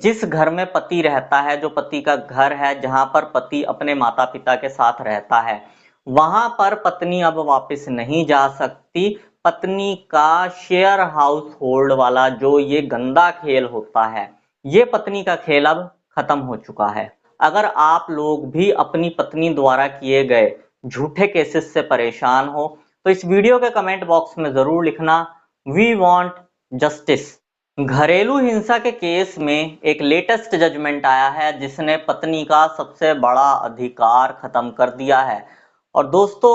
जिस घर में पति रहता है, जो पति का घर है, जहां पर पति अपने माता पिता के साथ रहता है, वहां पर पत्नी अब वापस नहीं जा सकती। पत्नी का शेयर हाउस होल्ड वाला जो ये गंदा खेल होता है, ये पत्नी का खेल अब खत्म हो चुका है। अगर आप लोग भी अपनी पत्नी द्वारा किए गए झूठे केसेस से परेशान हो तो इस वीडियो के कमेंट बॉक्स में जरूर लिखना, वी वांट जस्टिस। घरेलू हिंसा के केस में एक लेटेस्ट जजमेंट आया है जिसने पत्नी का सबसे बड़ा अधिकार खत्म कर दिया है। और दोस्तों,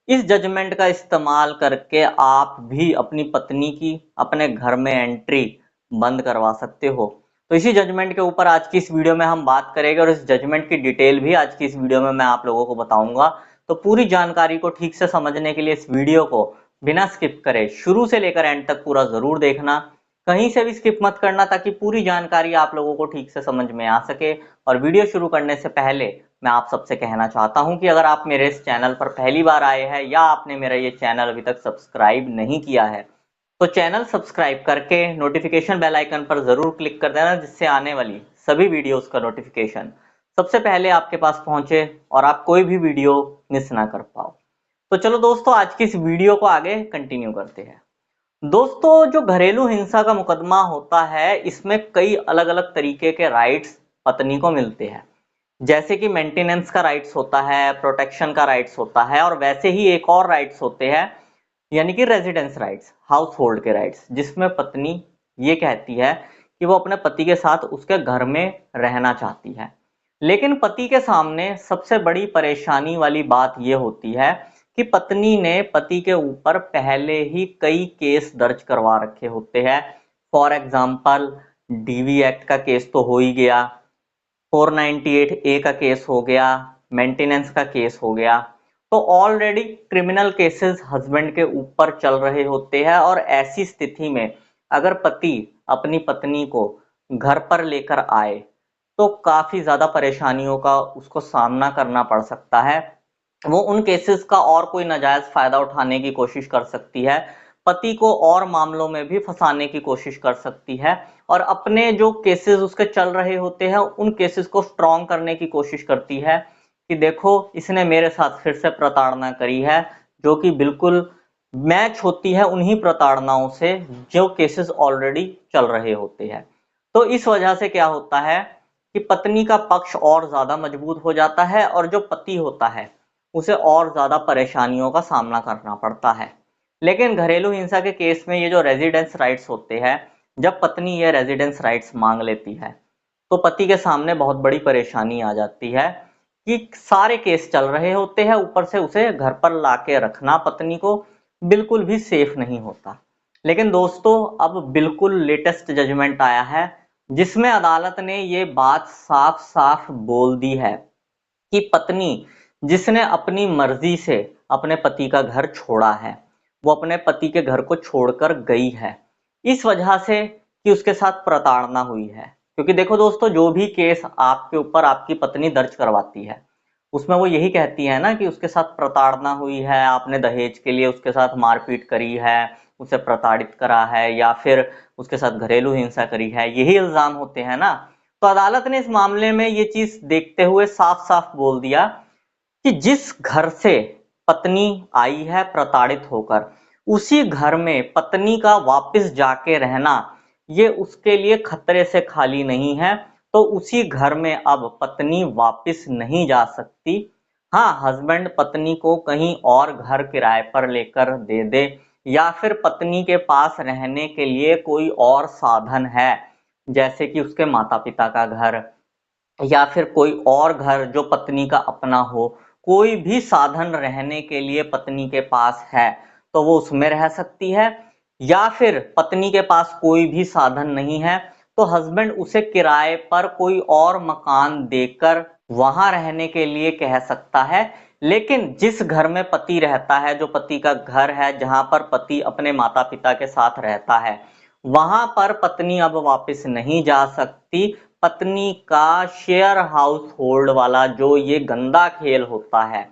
इस जजमेंट का इस्तेमाल करके आप भी अपनी पत्नी की अपने घर में एंट्री बंद करवा सकते हो। तो इसी जजमेंट के ऊपर आज की इस वीडियो में हम बात करेंगे और इस जजमेंट की डिटेल भी आज की इस वीडियो में मैं आप लोगों को बताऊंगा। तो पूरी जानकारी को ठीक से समझने के लिए इस वीडियो को बिना स्किप करे शुरू से लेकर एंड तक पूरा जरूर देखना, कहीं से भी स्किप मत करना, ताकि पूरी जानकारी आप लोगों को ठीक से समझ में आ सके। और वीडियो शुरू करने से पहले मैं आप सबसे कहना चाहता हूं कि अगर आप मेरे इस चैनल पर पहली बार आए हैं या आपने मेरा ये चैनल अभी तक सब्सक्राइब नहीं किया है तो चैनल सब्सक्राइब करके नोटिफिकेशन बेल आइकन पर जरूर क्लिक कर देना, जिससे आने वाली सभी वीडियोस का नोटिफिकेशन सबसे पहले आपके पास पहुंचे और आप कोई भी वीडियो मिस ना कर पाओ। तो चलो दोस्तों, आज की इस वीडियो को आगे कंटिन्यू करते हैं। दोस्तों, जो घरेलू हिंसा का मुकदमा होता है, इसमें कई अलग अलग तरीके के राइट्स पत्नी को मिलते हैं। जैसे कि मेंटेनेंस का राइट्स होता है, प्रोटेक्शन का राइट्स होता है, और वैसे ही एक और राइट्स होते हैं, यानी कि रेजिडेंस राइट्स, हाउस होल्ड के राइट्स, जिसमें पत्नी ये कहती है कि वो अपने पति के साथ उसके घर में रहना चाहती है। लेकिन पति के सामने सबसे बड़ी परेशानी वाली बात यह होती है कि पत्नी ने पति के ऊपर पहले ही कई केस दर्ज करवा रखे होते हैं। फॉर एग्जाम्पल, डीवी एक्ट का केस तो हो ही गया, 498 ए का केस हो गया, मेंटेनेंस का केस हो गया। तो ऑलरेडी क्रिमिनल केसेस हस्बैंड के ऊपर चल रहे होते हैं, और ऐसी स्थिति में अगर पति अपनी पत्नी को घर पर लेकर आए तो काफी ज्यादा परेशानियों का उसको सामना करना पड़ सकता है। वो उन केसेस का और कोई नाजायज फायदा उठाने की कोशिश कर सकती है, पति को और मामलों में भी फंसाने की कोशिश कर सकती है, और अपने जो केसेस उसके चल रहे होते हैं उन केसेस को स्ट्रॉन्ग करने की कोशिश करती है कि देखो, इसने मेरे साथ फिर से प्रताड़ना करी है, जो कि बिल्कुल मैच होती है उन्हीं प्रताड़नाओं से जो केसेस ऑलरेडी चल रहे होते हैं। तो इस वजह से क्या होता है कि पत्नी का पक्ष और ज्यादा मजबूत हो जाता है, और जो पति होता है उसे और ज्यादा परेशानियों का सामना करना पड़ता है। लेकिन घरेलू हिंसा के केस में ये जो रेजिडेंस राइट्स होते हैं, जब पत्नी ये रेजिडेंस राइट्स मांग लेती है तो पति के सामने बहुत बड़ी परेशानी आ जाती है कि सारे केस चल रहे होते हैं, ऊपर से उसे घर पर लाके रखना पत्नी को बिल्कुल भी सेफ नहीं होता। लेकिन दोस्तों, अब बिल्कुल लेटेस्ट जजमेंट आया है जिसमें अदालत ने ये बात साफ साफ बोल दी है कि पत्नी जिसने अपनी मर्जी से अपने पति का घर छोड़ा है, वो अपने पति के घर को छोड़कर गई है इस वजह से कि उसके साथ प्रताड़ना हुई है। क्योंकि देखो दोस्तों, जो भी केस आपके ऊपर आपकी पत्नी दर्ज करवाती है उसमें वो यही कहती है ना कि उसके साथ प्रताड़ना हुई है, आपने दहेज के लिए उसके साथ मारपीट करी है, उसे प्रताड़ित करा है, या फिर उसके साथ घरेलू हिंसा करी है, यही इल्जाम होते हैं ना। तो अदालत ने इस मामले में ये चीज देखते हुए साफ साफ बोल दिया कि जिस घर से पत्नी आई है प्रताड़ित होकर, उसी घर में पत्नी का वापस जाके रहना ये उसके लिए खतरे से खाली नहीं है। तो उसी घर में अब पत्नी वापस नहीं जा सकती। हाँ, हस्बैंड पत्नी को कहीं और घर किराए पर लेकर दे दे, या फिर पत्नी के पास रहने के लिए कोई और साधन है, जैसे कि उसके माता पिता का घर या फिर कोई और घर जो पत्नी का अपना हो, कोई भी साधन रहने के लिए पत्नी के पास है तो वो उसमें रह सकती है। या फिर पत्नी के पास कोई भी साधन नहीं है तो हस्बैंड उसे किराए पर कोई और मकान देकर वहां रहने के लिए कह सकता है। लेकिन जिस घर में पति रहता है, जो पति का घर है, जहां पर पति अपने माता पिता के साथ रहता है, वहां पर पत्नी अब वापस नहीं जा सकती। पत्नी का शेयर हाउस होल्ड वाला जो ये गंदा खेल होता है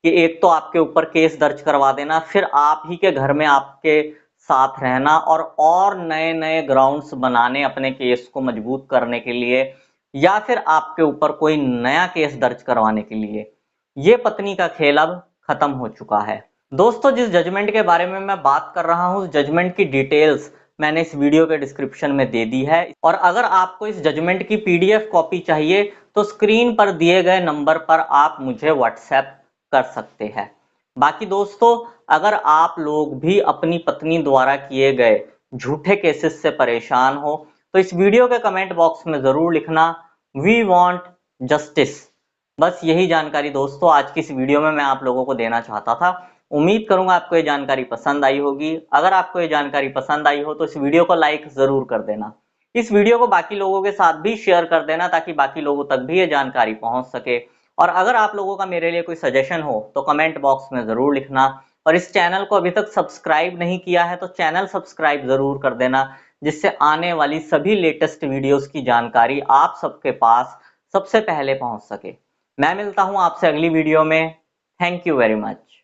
कि एक तो आपके ऊपर केस दर्ज करवा देना, फिर आप ही के घर में आपके साथ रहना और नए नए ग्राउंड्स बनाने अपने केस को मजबूत करने के लिए, या फिर आपके ऊपर कोई नया केस दर्ज करवाने के लिए। ये पत्नी का खेल अब खत्म हो चुका है। दोस्तों, जिस जजमेंट के बारे में मैं बात कर रहा हूं, उस जजमेंट की डिटेल्स मैंने इस वीडियो के डिस्क्रिप्शन में दे दी है। और अगर आपको इस जजमेंट की पीडीएफ कॉपी चाहिए तो स्क्रीन पर दिए गए नंबर पर आप मुझे व्हाट्सएप कर सकते हैं। बाकी दोस्तों, अगर आप लोग भी अपनी पत्नी द्वारा किए गए झूठे केसेस से परेशान हो तो इस वीडियो के कमेंट बॉक्स में जरूर लिखना, वी वांट जस्टिस। बस यही जानकारी दोस्तों आज की इस वीडियो में मैं आप लोगों को देना चाहता था। उम्मीद करूंगा आपको ये जानकारी पसंद आई होगी। अगर आपको ये जानकारी पसंद आई हो तो इस वीडियो को लाइक जरूर कर देना। इस वीडियो को बाकी लोगों के साथ भी शेयर कर देना ताकि बाकी लोगों तक भी ये जानकारी पहुंच सके। और अगर आप लोगों का मेरे लिए कोई सजेशन हो तो कमेंट बॉक्स में जरूर लिखना। और इस चैनल को अभी तक सब्सक्राइब नहीं किया है तो चैनल सब्सक्राइब जरूर कर देना, जिससे आने वाली सभी लेटेस्ट वीडियोस की जानकारी आप सबके पास सबसे पहले पहुंच सके। मैं मिलता हूं आपसे अगली वीडियो में। Thank you very much.